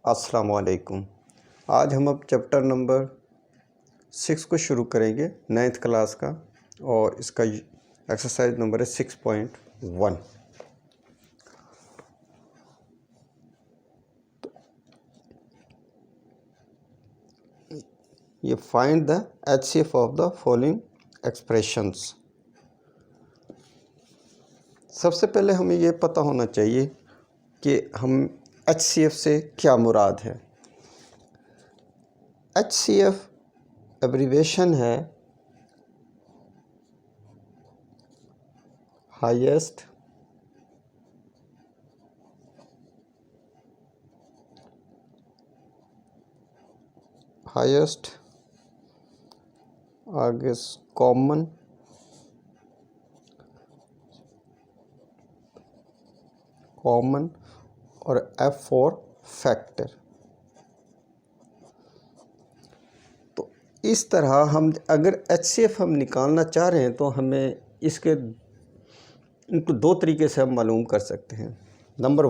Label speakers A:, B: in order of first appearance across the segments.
A: अस्सलाम वालेकुम। आज हम अब चैप्टर नंबर 6 को शुरू करेंगे 9th क्लास का, और इसका एक्सरसाइज नंबर है 6.1। ये find the HCF of the following expressions. सबसे पहले हमें ये पता होना चाहिए कि हम HCF से क्या मुराद है। HCF एब्रीवेशन है हाईएस्ट आगे कॉमन और F फॉर फैक्टर। तो इस तरह हम अगर HCF हम निकालना चाह रहे हैं तो हमें इसके इनको दो तरीके से हम मालूम कर सकते हैं। नंबर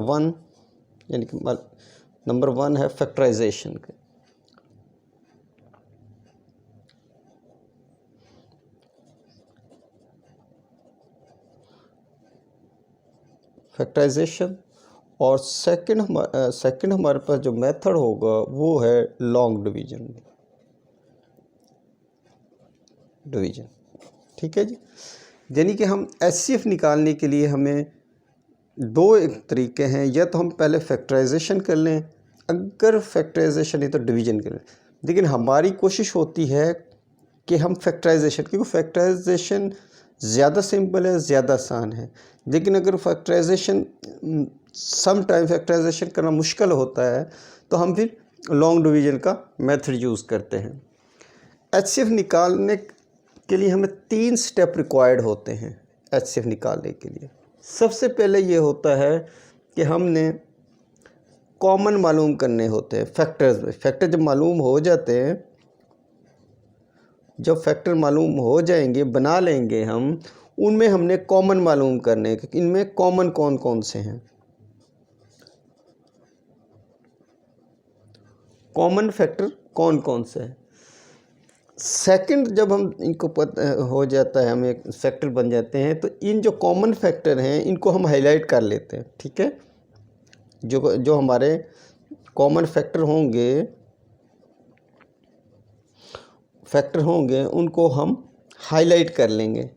A: वन है फैक्टराइजेशन के। और सेकंड हमारे पास जो मेथड होगा वो है लॉन्ग डिवीजन। ठीक है जी। यानी कि हम HCF निकालने के लिए हमें दो एक तरीके हैं, या तो हम पहले फैक्टराइजेशन कर लें, अगर फैक्टराइजेशन नहीं तो डिवीजन कर लें। लेकिन हमारी कोशिश होती है कि हम फैक्टराइजेशन, क्योंकि फैक्टराइजेशन ज़्यादा सिंपल है, ज़्यादा आसान है। लेकिन अगर फैक्टराइजेशन समटाइम फैक्टराइजेशन करना मुश्किल होता है तो हम फिर लॉन्ग डिवीजन का मेथड यूज़ करते हैं। HCF निकालने के लिए हमें 3 स्टेप रिक्वायर्ड होते हैं। HCF निकालने के लिए सबसे पहले ये होता है कि हमने कॉमन मालूम करने होते हैं फैक्टर्स में। फैक्टर जब मालूम हो जाते हैं, जब फैक्टर मालूम हो जाएंगे, बना लेंगे हम, उनमें हमने कॉमन मालूम करने कि इनमें कॉमन कौन कौन से हैं। कॉमन फैक्टर कौन कौन से हैं। सेकंड, जब हम इनको पता हो जाता है, हमें फैक्टर बन जाते हैं, तो इन जो कॉमन फैक्टर हैं इनको हम हाईलाइट कर लेते हैं। ठीक है। जो हमारे कॉमन फैक्टर होंगे उनको हम हाईलाइट कर लेंगे।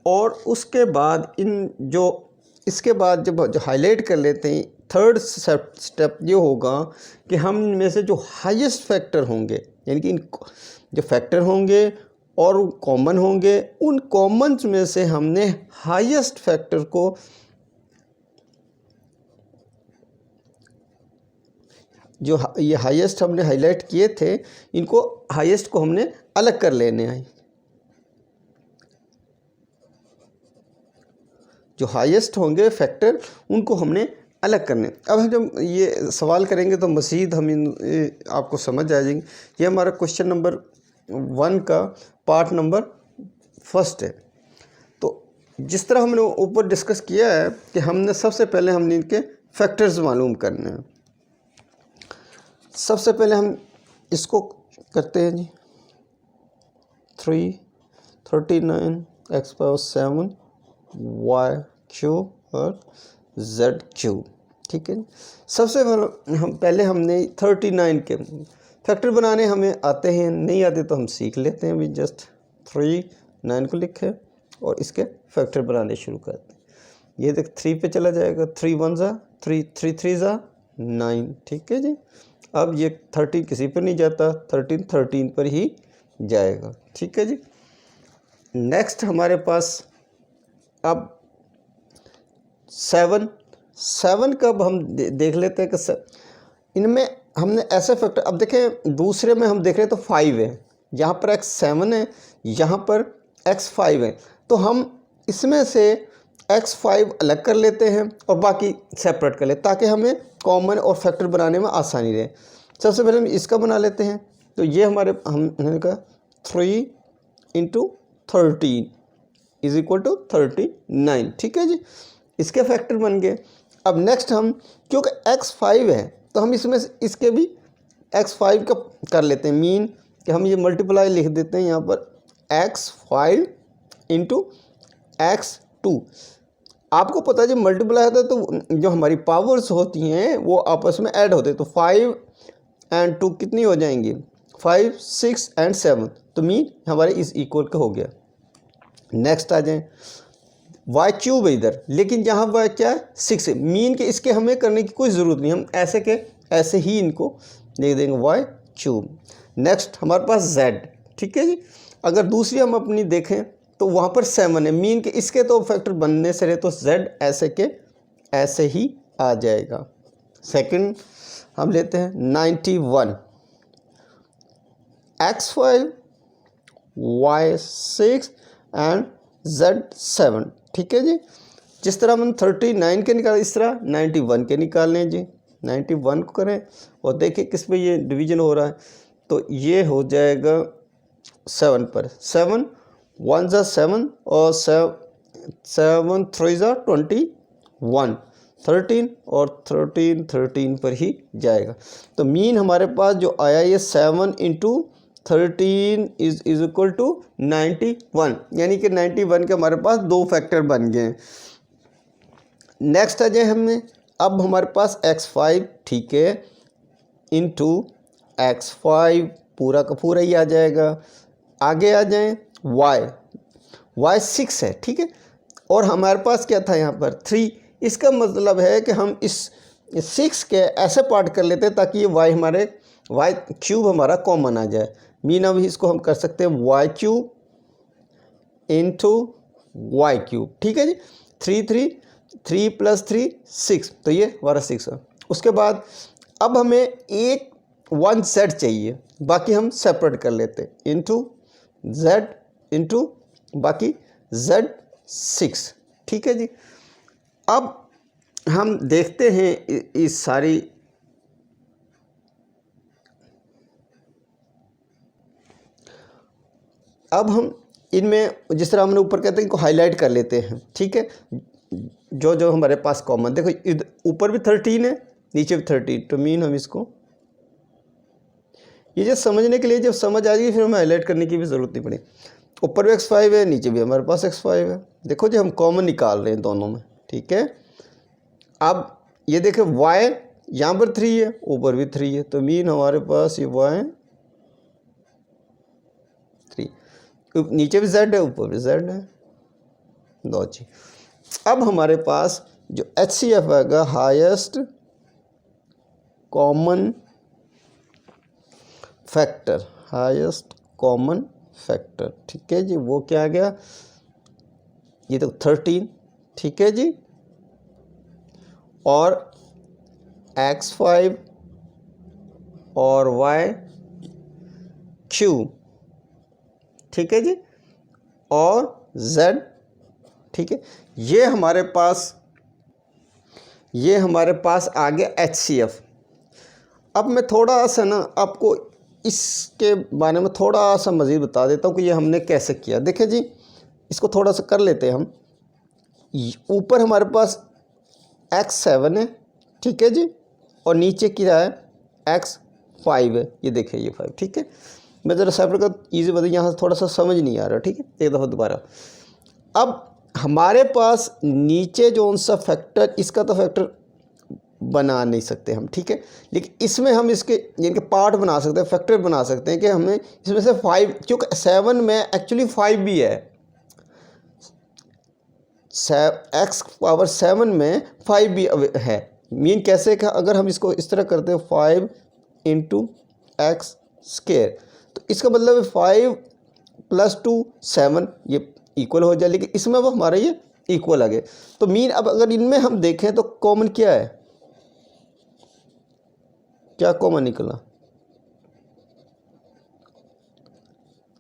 A: और उसके बाद इसके बाद जब हाईलाइट कर लेते हैं, थर्ड स्टेप ये होगा कि हम इनमें से जो हाईएस्ट फैक्टर होंगे, यानी कि जो फैक्टर होंगे और कॉमन होंगे, उन कॉमन्स में से हमने हाईएस्ट फैक्टर को, जो ये हाईएस्ट हमने हाईलाइट किए थे, इनको हाईएस्ट को हमने अलग कर लेने हैं। जो हाईएस्ट होंगे फैक्टर उनको हमने अलग करने। अब हम जब ये सवाल करेंगे तो मज़ीद हम आपको समझ आ जाएंगे। ये हमारा क्वेश्चन नंबर 1 का पार्ट नंबर 1 है। तो जिस तरह हमने ऊपर डिस्कस किया है कि हमने सबसे पहले इनके फैक्टर्स मालूम करने हैं। सबसे पहले हम इसको करते हैं जी, 339 x पावर 7 y क्यूब और z क्यूब। ठीक है। सबसे पहले हमने 39 के फैक्टर बनाने हमें आते हैं, नहीं आते तो हम सीख लेते हैं। अभी जस्ट 39 को लिखे और इसके फैक्टर बनाने शुरू करते हैं। ये देख 3 पे चला जाएगा, 3 1 ज़ा 3, 3 3 ज़ा 9। ठीक है जी। अब ये 13 किसी पर नहीं जाता, 13 पर ही जाएगा। ठीक है जी। नेक्स्ट हमारे पास अब 7 कब हम देख लेते हैं कि इनमें हमने ऐसे फैक्टर, अब देखें दूसरे में हम देख रहे हैं तो 5 है, यहाँ पर x 7 है, यहाँ पर x 5 है। तो हम इसमें से x 5 अलग कर लेते हैं और बाकी सेपरेट कर लेते हैं, ताकि हमें कॉमन और फैक्टर बनाने में आसानी रहे। सबसे पहले हम इसका बना लेते हैं। तो ये हमने कहा 3 × 13 इज इक्वल टू 39। ठीक है जी, इसके फैक्टर बन गए। अब नेक्स्ट हम, क्योंकि x5 है तो हम इसमें से इसके भी x5 का कर लेते हैं मीन, कि हम ये मल्टीप्लाई लिख देते हैं यहाँ पर x5 इंटू x2। आपको पता है जब मल्टीप्लाई होता है तो जो हमारी पावर्स होती हैं वो आपस में ऐड होते हैं, तो 5 और 2 कितनी हो जाएंगी, 5, 6 और 7, तो मीन हमारे इस इक्वल का हो गया। नेक्स्ट आ जाए वाई क्यूब है इधर, लेकिन यहाँ वाई क्या है 6 है, मीन के इसके हमें करने की कोई ज़रूरत नहीं, हम ऐसे के ऐसे ही इनको लिख देंगे वाई क्यूब। नेक्स्ट हमारे पास z। ठीक है जी, अगर दूसरी हम अपनी देखें तो वहाँ पर 7 है, मीन के इसके तो फैक्टर बनने से रहे तो z ऐसे के ऐसे ही आ जाएगा। सेकंड हम लेते हैं 91, x5 y6 एंड z7। ठीक है जी, जिस तरह हम 39 के निकाले इस तरह 91 के निकालने जी, 91 को करें और देखिए किस पे ये डिवीजन हो रहा है, तो ये हो जाएगा 7 पर, 7 1 ज़ा 7 और 7 3 ज़ा 21, 13 और 13 पर ही जाएगा। तो मीन हमारे पास जो आया ये 7 इंटू 13 इज इक्वल टू 91, यानी कि 91 के हमारे पास दो फैक्टर बन गए। नेक्स्ट आ जाए हमें, अब हमारे पास x5 ठीक है इंटू x5 पूरा का पूरा ही आ जाएगा। आगे आ जाएं y 6 है। ठीक है, और हमारे पास क्या था यहाँ पर 3, इसका मतलब है कि हम इस 6 के ऐसे पार्ट कर लेते हैं ताकि ये y हमारे y क्यूब हमारा कॉमन आ जाए। मीन अब इसको हम कर सकते हैं y cube into y cube. ठीक है जी, 3 प्लस 3 6, तो ये हमारा 6 है। उसके बाद अब हमें एक 1 z चाहिए, बाकी हम सेपरेट कर लेते हैं इंटू z इंटू बाकी z6। ठीक है जी, अब हम देखते हैं इस सारी अब हम इनमें जिस तरह हमने ऊपर कहते हैं इनको हाईलाइट कर लेते हैं। ठीक है, जो जो हमारे पास कॉमन, देखो ऊपर भी 13 है नीचे भी 13, तो मीन हम इसको ये जो समझने के लिए जब समझ आ जाएगी फिर हमें हाईलाइट करने की भी ज़रूरत नहीं पड़ी। ऊपर भी x5 है नीचे भी हमारे पास x5 है, देखो जी हम कॉमन निकाल रहे हैं दोनों में। ठीक है, अब ये देखें y यहाँ पर 3 है ऊपर भी 3 है, तो मीन हमारे पास ये y 3, नीचे भी z है ऊपर भी z है, दो चीज। अब हमारे पास जो HCF आएगा highest common factor, highest common factor. ठीक है जी, वो क्या आ गया, ये तो 13। ठीक है जी, और x5 और y क्यूब। ठीक है जी, और z। ठीक है, ये हमारे पास आ गया HCF। अब मैं थोड़ा सा ना आपको इसके बारे में थोड़ा सा मज़ीद बता देता हूँ कि ये हमने कैसे किया। देखिए जी, इसको थोड़ा सा कर लेते हैं हम। ऊपर हमारे पास x7 है, ठीक है जी, और नीचे क्या है x5 है, ये देखिए ये 5। ठीक है, मैं ज़रा सेपरेट का ईजी बता, यहाँ से थोड़ा सा समझ नहीं आ रहा। ठीक है, एक दफ़ा दोबारा। अब हमारे पास नीचे जो उन सा फैक्टर, इसका तो फैक्टर बना नहीं सकते हम। ठीक है, लेकिन इसमें हम इसके इनके पार्ट बना सकते हैं, फैक्टर बना सकते हैं कि हमें इसमें से 5, क्योंकि 7 में एक्चुअली 5 भी है, x⁻7 में 5 भी है। मीन कैसे का, अगर हम इसको इस तरह करते हैं 5 इंटू x², तो इसका मतलब है 5 + 2 7, ये इक्वल हो जाए, लेकिन इसमें वो हमारा ये इक्वल आ गए। तो मीन अब अगर इनमें हम देखें तो कॉमन क्या है, क्या कॉमन निकला,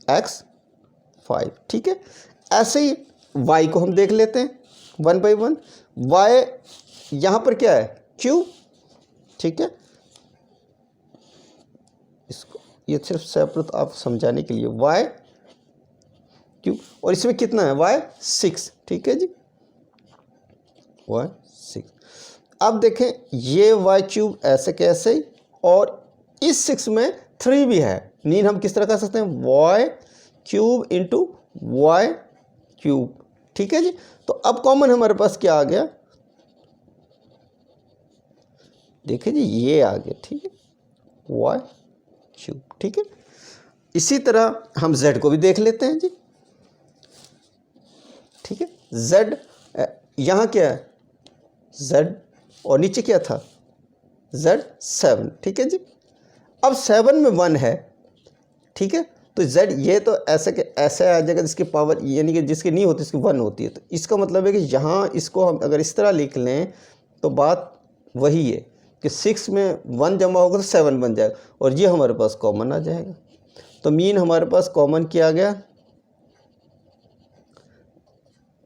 A: x5। ठीक है, ऐसे ही y को हम देख लेते हैं 1 बाई 1। y यहाँ पर क्या है q। ठीक है, इसको ये सिर्फ सेपरेट आप समझाने के लिए y, क्यूब, और इसमें कितना है y 6, ठीक है जी, y 6। अब देखें ये y क्यूब ऐसे कैसे, और इस 6 में 3 भी है, मीन हम किस तरह कर सकते हैं y cube into y cube, ठीक है जी। तो अब कॉमन हमारे पास क्या आ गया, देखिए जी ये आ गया, ठीक है, y क्यूब, ठीक है। इसी तरह हम z को भी देख लेते हैं जी, ठीक है। z यहाँ क्या है z, और नीचे क्या था z 7, ठीक है जी। अब 7 में 1 है, ठीक है, तो z ये तो ऐसे के ऐसे आ जाएगा जिसकी पावर यानी कि जिसकी नहीं होती इसकी 1 होती है, तो इसका मतलब है कि यहाँ इसको हम अगर इस तरह लिख लें तो बात वही है कि 6 में 1 जमा होगा तो 7 बन जाएगा, और ये हमारे पास कॉमन आ जाएगा। तो मीन हमारे पास कॉमन किया गया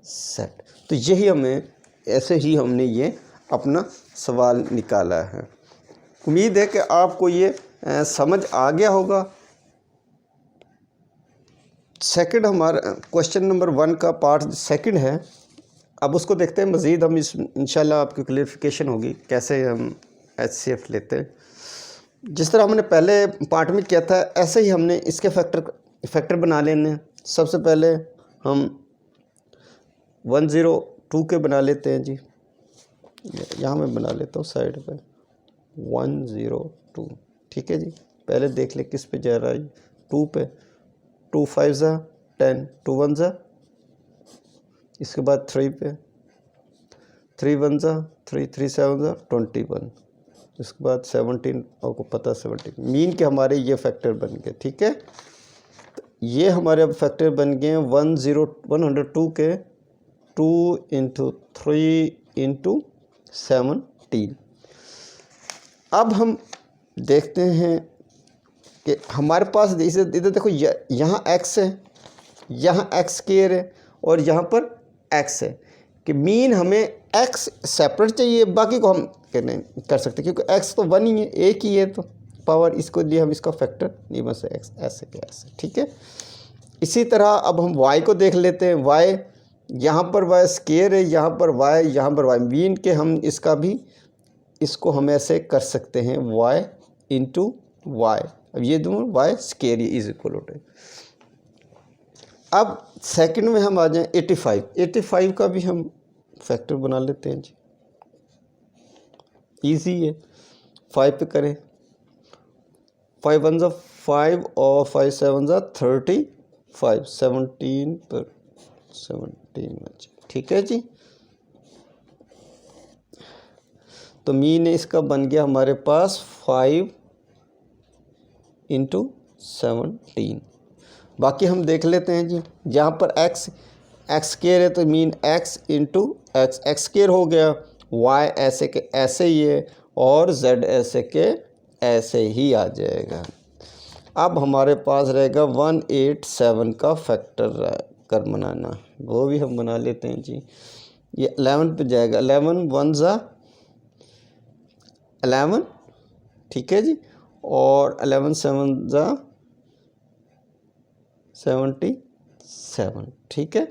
A: सेट। तो यही हमें ऐसे ही हमने ये अपना सवाल निकाला है। उम्मीद है कि आपको ये समझ आ गया होगा। सेकंड हमारा क्वेश्चन नंबर 1 का पार्ट सेकंड है, अब उसको देखते हैं मज़ीद, हम इस इंशाल्लाह आपकी क्लियरिफिकेशन होगी कैसे हम HCF लेते हैं। जिस तरह हमने पहले पार्ट में किया था ऐसे ही हमने इसके फैक्टर बना लेने हैं। सबसे पहले हम 102 के बना लेते हैं जी, यहाँ मैं बना लेता हूँ साइड पे 102, ठीक है जी। पहले देख ले किस पे जा रहा है, 2 पे, 2 5 ज़ा 10, 2 1 ज़ा, इसके बाद 3 पे, 3 1 ज़ा 3, 3 7 ज़ा 21, इसके बाद 17, आपको पता 17, मीन के हमारे ये फैक्टर बन गए, ठीक है। तो ये हमारे अब फैक्टर बन गए 102 के 2 इंटू 3 इंटू 17। अब हम देखते हैं कि हमारे पास इसे इधर देखो, यहाँ x है, यहाँ x स्क्वायर है, और यहाँ पर x है, कि मीन हमें x सेपरेट चाहिए, बाकी को हम कर सकते हैं क्योंकि x तो 1 ही है, एक ही है, तो पावर इसको लिए हम इसका फैक्टर नहीं बन सकते, x ऐसे के ऐसे, ठीक है। इसी तरह अब हम y को देख लेते हैं, y यहाँ पर y स्क्वायर है, यहाँ पर y, यहाँ पर y, मीन के हम इसका भी इसको हम ऐसे कर सकते हैं y इंटू वाई, अब ये दोनों y square is equal to. अब सेकंड में हम आ जाएं 85 का भी हम फैक्टर बना लेते हैं जी, इजी है, 5 पे करें, 5 1 ज़ा 5 और 5 7 ज़ा 35, 17 पर 17 बचे, ठीक है जी। तो मीन इसका बन गया हमारे पास 5 इंटू 17। बाकी हम देख लेते हैं जी, जहाँ पर x स्क्वायर है तो mean x into x square हो गया, y ऐसे के ऐसे ही है, और z ऐसे के ऐसे ही आ जाएगा। अब हमारे पास रहेगा 187 का फैक्टर कर बनाना, वो भी हम बना लेते हैं जी। ये 11 पे जाएगा, 11 1 ज़ा 11, ठीक है जी, और 11 7 ज़ा 77, ठीक है,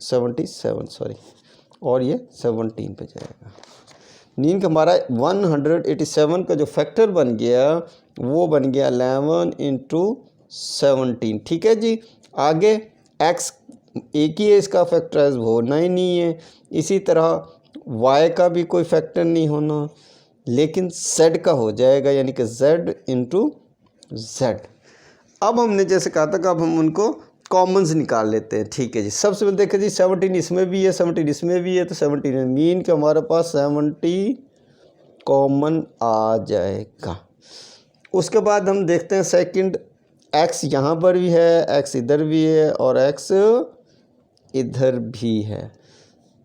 A: 77 सॉरी, और ये 17 पे जाएगा। मीन का हमारा 187 का जो फैक्टर बन गया वो बन गया 11 इंटू 17, ठीक है जी। आगे x एक ही है, इसका फैक्टराइज होना ही नहीं है। इसी तरह y का भी कोई फैक्टर नहीं होना, लेकिन z का हो जाएगा, यानी कि z इंटू z। अब हमने जैसे कहा था कि अब हम उनको कॉमन्स निकाल लेते हैं, ठीक है जी। सबसे पहले देखें जी 17 इसमें भी है, 17 इसमें भी है, तो 17 में मीन के हमारे पास 70 कॉमन आ जाएगा। उसके बाद हम देखते हैं सेकंड, x यहाँ पर भी है, x इधर भी है, और x इधर भी है।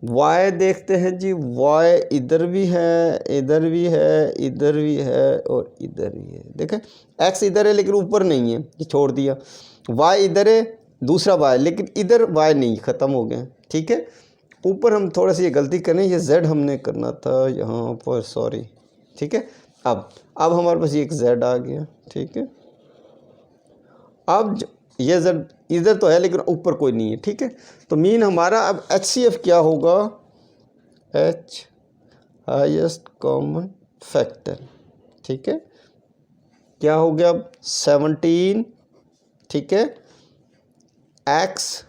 A: y देखते हैं जी, y इधर भी है, इधर भी है, इधर भी है, और इधर भी है। देखें x इधर है लेकिन ऊपर नहीं है, ये छोड़ दिया। y इधर है, दूसरा y, लेकिन इधर y नहीं, ख़त्म हो गए, ठीक है। ऊपर हम थोड़ा सी ये गलती करें, ये z हमने करना था यहाँ पर, सॉरी, ठीक है। अब हमारे पास ये एक z आ गया, ठीक है। अब ये इधर तो है लेकिन ऊपर कोई नहीं है, ठीक है। तो मीन हमारा अब HCF क्या होगा, H हाईएस्ट कॉमन फैक्टर, ठीक है। क्या हो गया अब 17, ठीक है, X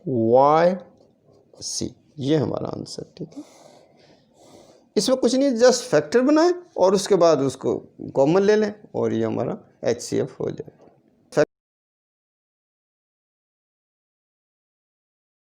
A: Y C, ये हमारा आंसर, ठीक है। इसमें कुछ नहीं, जस्ट फैक्टर बनाएं और उसके बाद उसको कॉमन ले लें और ये हमारा HCF हो जाए।